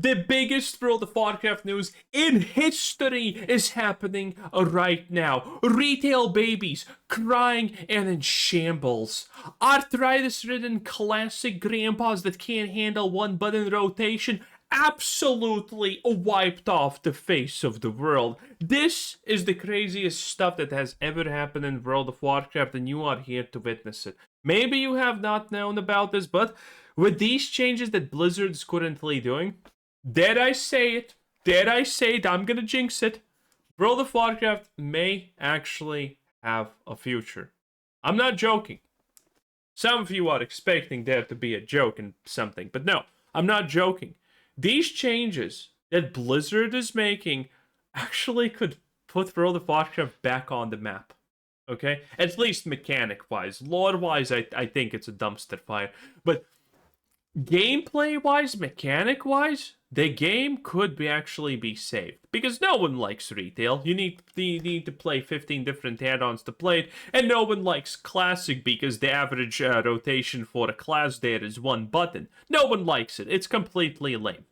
The biggest World of Warcraft news in history is happening right now. Retail babies crying and in shambles. Arthritis-ridden classic grandpas that can't handle one-button rotation absolutely wiped off the face of the world. This is the craziest stuff that has ever happened in World of Warcraft, and you are here to witness it. Maybe you have not known about this, but with these changes that Blizzard is currently doing, dare I say it, I'm gonna jinx it, World of Warcraft may actually have a future. I'm not joking. Some of you are expecting there to be a joke and something, but no, I'm not joking. These changes that Blizzard is making actually could put World of Warcraft back on the map. Okay? At least mechanic-wise. Lore-wise, I think it's a dumpster fire. But gameplay-wise, mechanic-wise, the game could actually be saved. Because no one likes retail. You need to play 15 different add-ons to play it. And no one likes classic because the average rotation for a class there is one button. No one likes it. It's completely lame.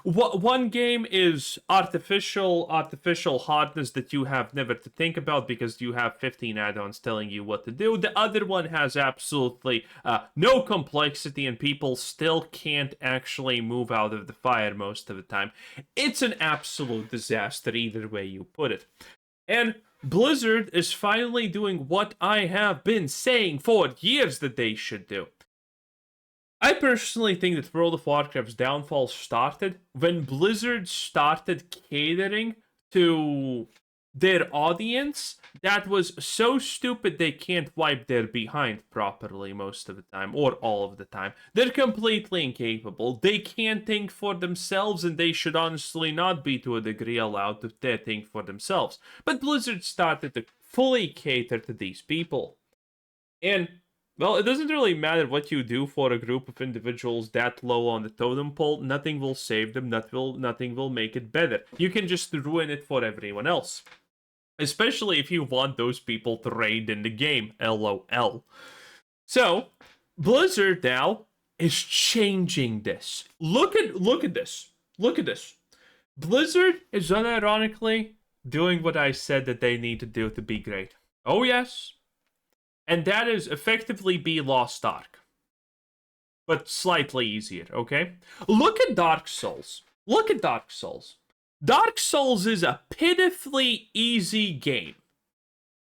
One game is artificial hardness that you have never to think about because you have 15 add-ons telling you what to do. The other one has absolutely no complexity and people still can't actually move out of the fire most of the time. It's an absolute disaster either way you put it. And Blizzard is finally doing what I have been saying for years that they should do. I personally think that World of Warcraft's downfall started when Blizzard started catering to their audience that was so stupid they can't wipe their behind properly most of the time, or all of the time. They're completely incapable. They can't think for themselves, and they should honestly not be to a degree allowed to think for themselves. But Blizzard started to fully cater to these people. And well, it doesn't really matter what you do for a group of individuals that low on the totem pole. Nothing will save them. Nothing will make it better. You can just ruin it for everyone else. Especially if you want those people to raid in the game. LOL. So, Blizzard now is changing this. Look at this. Look at this. Blizzard is unironically doing what I said that they need to do to be great. Oh yes. And that is effectively be Lost Ark. But slightly easier, okay? Look at Dark Souls. Look at Dark Souls. Dark Souls is a pitifully easy game.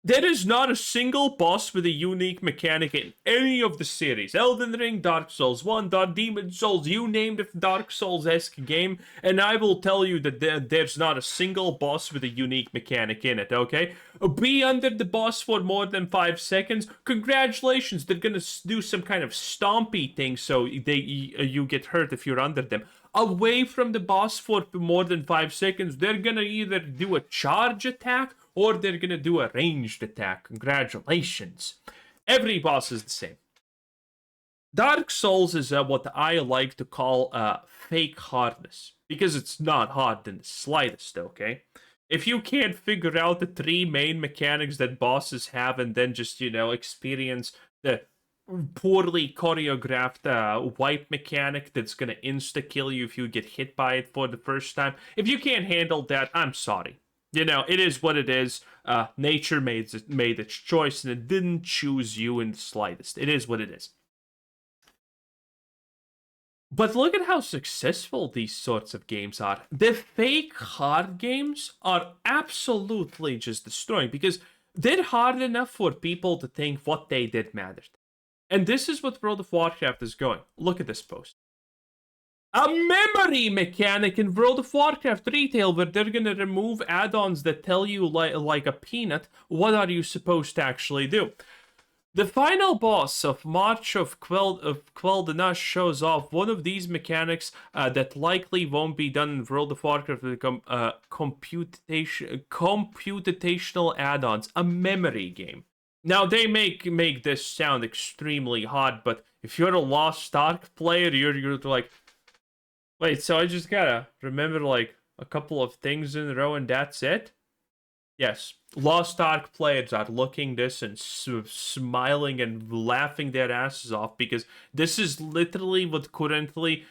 There is not a single boss with a unique mechanic in any of the series. Elden Ring, Dark Souls 1, Demon Souls, you named a Dark Souls-esque game, and I will tell you that there's not a single boss with a unique mechanic in it, okay? Be under the boss for more than 5 seconds, congratulations, they're gonna do some kind of stompy thing so you get hurt if you're under them. Away from the boss for more than 5 seconds, they're gonna either do a charge attack or they're gonna do a ranged attack. Congratulations. Every boss is the same. Dark Souls is what I like to call fake hardness. Because it's not hard in the slightest, okay? If you can't figure out the 3 main mechanics that bosses have and then just, experience the poorly choreographed wipe mechanic that's gonna insta-kill you if you get hit by it for the first time. If you can't handle that, I'm sorry. It is what it is. Nature made its choice, and it didn't choose you in the slightest. It is what it is. But look at how successful these sorts of games are. The fake hard games are absolutely just destroying, because they're hard enough for people to think what they did mattered. And this is what World of Warcraft is going. Look at this post. A memory mechanic in World of Warcraft retail where they're gonna remove add-ons that tell you like a peanut what are you supposed to actually do. The final boss of March of Quel'Danas shows off one of these mechanics that likely won't be done in World of Warcraft with computational add-ons, a memory game. Now, they make this sound extremely hard, but if you're a Lost Ark player, you're like, wait, so I just gotta remember, like, a couple of things in a row and that's it? Yes, Lost Ark players are looking this and smiling and laughing their asses off because this is literally what currently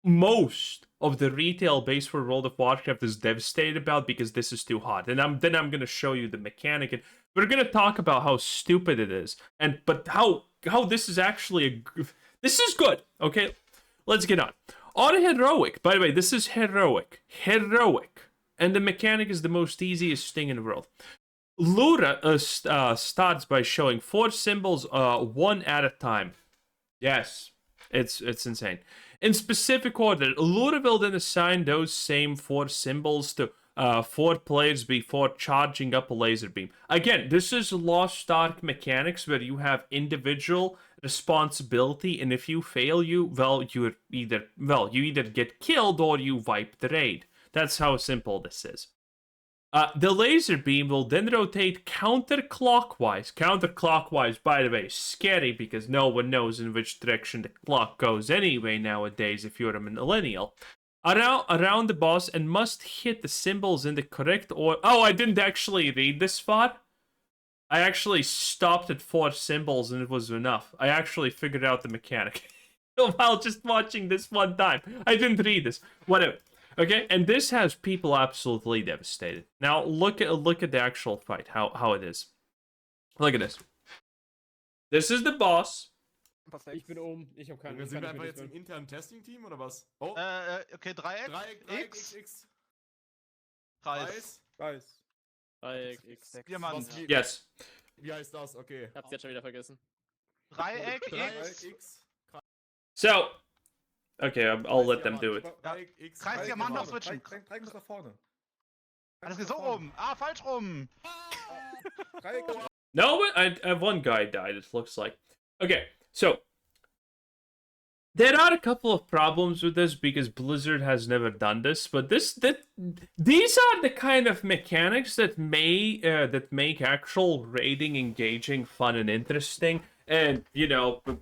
most of the retail base for World of Warcraft is devastated about because this is too hard. And I'm gonna show you the mechanic, and we're gonna talk about how stupid it is, but how this is actually this is good. Okay, let's get on. On heroic, by the way, this is heroic, and the mechanic is the most easiest thing in the world. Lura starts by showing 4 symbols, one at a time. Yes, it's insane. In specific order, Lura will then assign those same 4 symbols to 4 players before charging up a laser beam. Again, this is Lost Ark mechanics where you have individual responsibility, and if you fail, you either get killed or you wipe the raid. That's how simple this is. The laser beam will then rotate counterclockwise. Counterclockwise, by the way, is scary because no one knows in which direction the clock goes anyway nowadays if you're a millennial. Around the boss and must hit the symbols in the correct order. Oh, I didn't actually read this far. I actually stopped at 4 symbols and it was enough. I actually figured out the mechanic while just watching this one time. I didn't read this. Whatever. Okay, and this has people absolutely devastated. Now look at the actual fight, how it is. Look at this. This is the boss. Ich bin oben, ich hab keine. Sind wir einfach jetzt im internen Testing-Team oder was? Oh. Okay, Dreieck, X. Kreis. Dreieck, X. Diamant. Yes. Wie heißt das? Okay. Ich hab's jetzt schon wieder vergessen. Dreieck, X. So, okay, I'll let them do it. Kreis, Diamant auf switchen. Dreieck muss nach vorne. Das ist so rum. Ah, falsch rum. No, one guy died, it looks like. Okay, so there are a couple of problems with this because Blizzard has never done this, but these are the kind of mechanics that make actual raiding engaging, fun, and interesting, and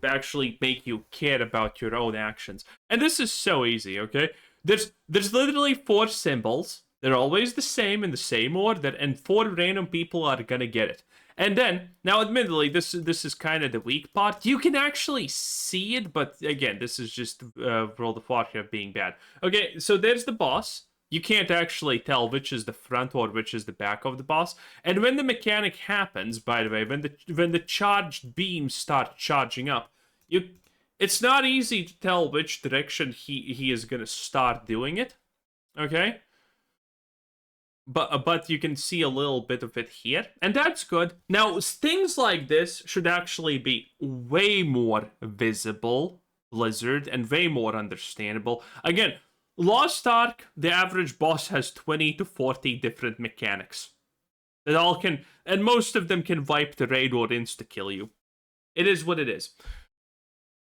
actually make you care about your own actions. And this is so easy, okay? There's literally 4 symbols. They're always the same in the same order, and 4 random people are gonna get it. And then, now admittedly, this is kind of the weak part. You can actually see it, but again, this is just World of Warcraft being bad. Okay, so there's the boss. You can't actually tell which is the front or which is the back of the boss. And when the mechanic happens, by the way, when the charged beams start charging up, it's not easy to tell which direction he is gonna start doing it. Okay? But you can see a little bit of it here, and that's good. Now, things like this should actually be way more visible, Blizzard, and way more understandable. Again, Lost Ark, the average boss has 20 to 40 different mechanics. That all can, and most of them can wipe the raid or insta-kill you. It is what it is.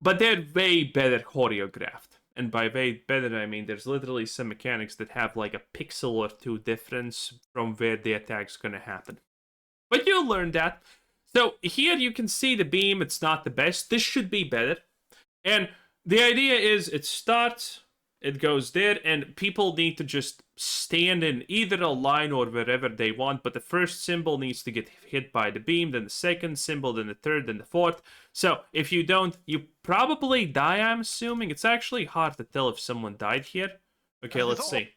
But they're way better choreographed. And by way better, I mean there's literally some mechanics that have like a pixel or 2 difference from where the attack's gonna happen. But you'll learn that. So here you can see the beam, it's not the best. This should be better. And the idea is it starts, it goes there, and people need to just stand in either a line or wherever they want, but the first symbol needs to get hit by the beam, then the second symbol, then the third, then the fourth. So if you don't, you probably die, I'm assuming. It's actually hard to tell if someone died here. Okay, let's see.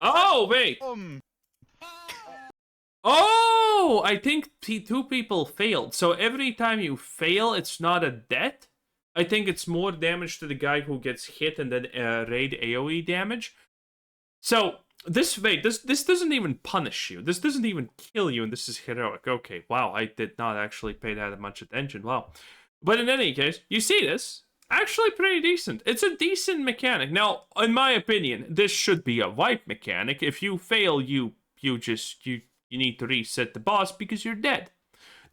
Oh, wait! Oh, I think 2 people failed. So every time you fail, it's not a death. I think it's more damage to the guy who gets hit and then raid AoE damage. So, this doesn't even punish you. This doesn't even kill you, and this is heroic. Okay, wow, I did not actually pay that much attention. Wow. But in any case, you see this? Actually pretty decent. It's a decent mechanic. Now, in my opinion, this should be a wipe mechanic. If you fail, you need to reset the boss because you're dead.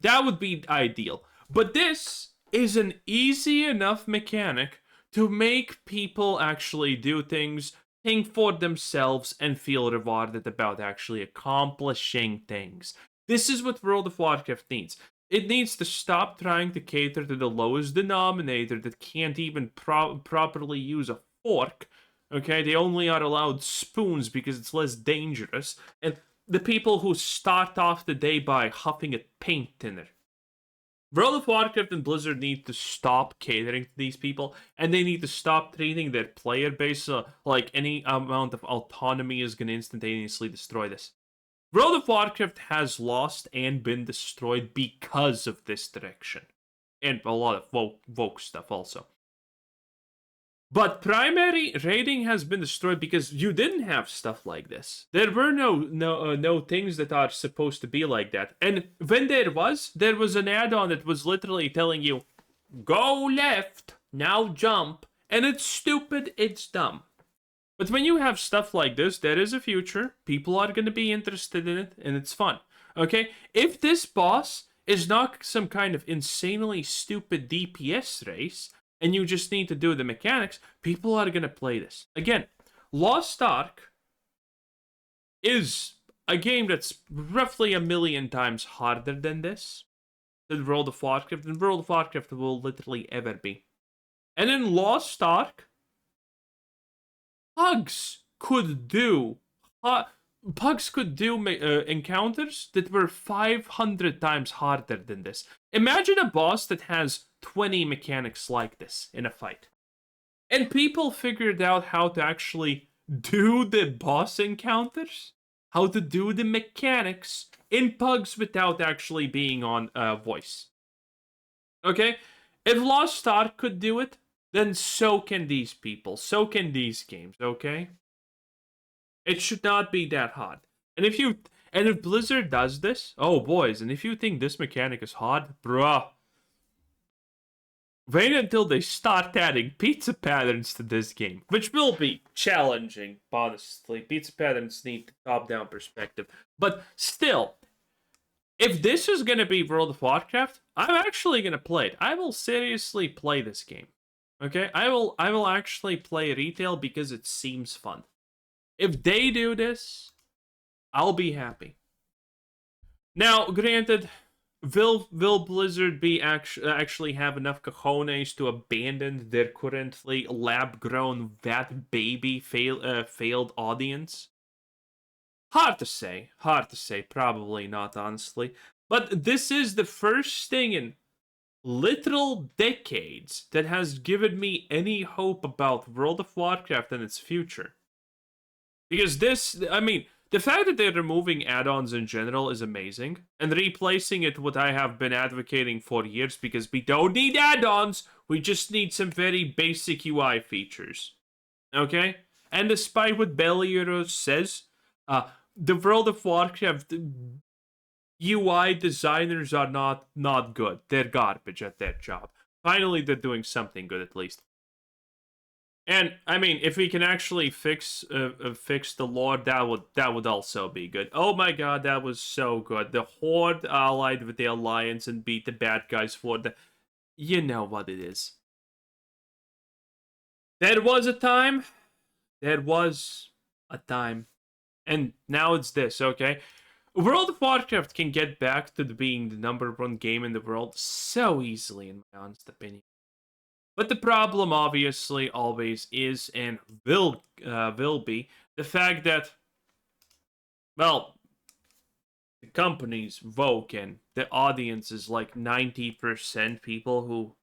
That would be ideal. But this is an easy enough mechanic to make people actually do things, think for themselves, and feel rewarded about actually accomplishing things. This is what World of Warcraft needs. It needs to stop trying to cater to the lowest denominator that can't even properly use a fork. Okay, they only are allowed spoons because it's less dangerous. And the people who start off the day by huffing a paint thinner. World of Warcraft and Blizzard need to stop catering to these people, and they need to stop treating their player base like any amount of autonomy is going to instantaneously destroy this. World of Warcraft has lost and been destroyed because of this direction. And a lot of woke stuff also. But primary raiding has been destroyed because you didn't have stuff like this. There were no things that are supposed to be like that. And when there was an add-on that was literally telling you, go left, now jump. And it's stupid, it's dumb. But when you have stuff like this, there is a future. People are going to be interested in it, and it's fun. Okay? If this boss is not some kind of insanely stupid DPS race, and you just need to do the mechanics, people are going to play this. Again, Lost Ark is a game that's roughly 1,000,000 times harder than this, than World of Warcraft, and World of Warcraft will literally ever be. And in Lost Ark, Pugs could do encounters that were 500 times harder than this. Imagine a boss that has 20 mechanics like this in a fight. And people figured out how to actually do the boss encounters, how to do the mechanics in Pugs without actually being on voice. Okay? If Lost Ark could do it, then so can these people. So can these games, okay? It should not be that hard. And if Blizzard does this, oh boys, and if you think this mechanic is hard, bruh, wait until they start adding pizza patterns to this game, which will be challenging, honestly. Pizza patterns need top-down perspective. But still, if this is going to be World of Warcraft, I'm actually going to play it. I will seriously play this game. Okay? I will actually play retail because it seems fun. If they do this, I'll be happy. Now, granted, will Blizzard be actually have enough cojones to abandon their currently lab-grown that baby failed audience? Hard to say. Probably not, honestly. But this is the first thing in literal decades that has given me any hope about World of Warcraft and its future. Because the fact that they're removing add-ons in general is amazing, and replacing it what I have been advocating for years, because we don't need add-ons, we just need some very basic UI features. Okay? And despite what Baldur says, the World of Warcraft UI designers are not good. They're garbage at their job. Finally, they're doing something good at least. And if we can actually fix the lore, that would also be good. Oh my god, that was so good. The Horde allied with the Alliance and beat the bad guys for the... You know what it is. There was a time. And now it's this, okay? World of Warcraft can get back to being the #1 game in the world so easily, in my honest opinion. But the problem, obviously, always is and will be the fact that, well, the company's woke and the audience is like 90% people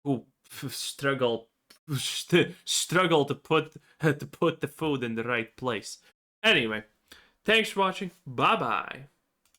who struggle to put the food in the right place. Anyway, thanks for watching. Bye bye.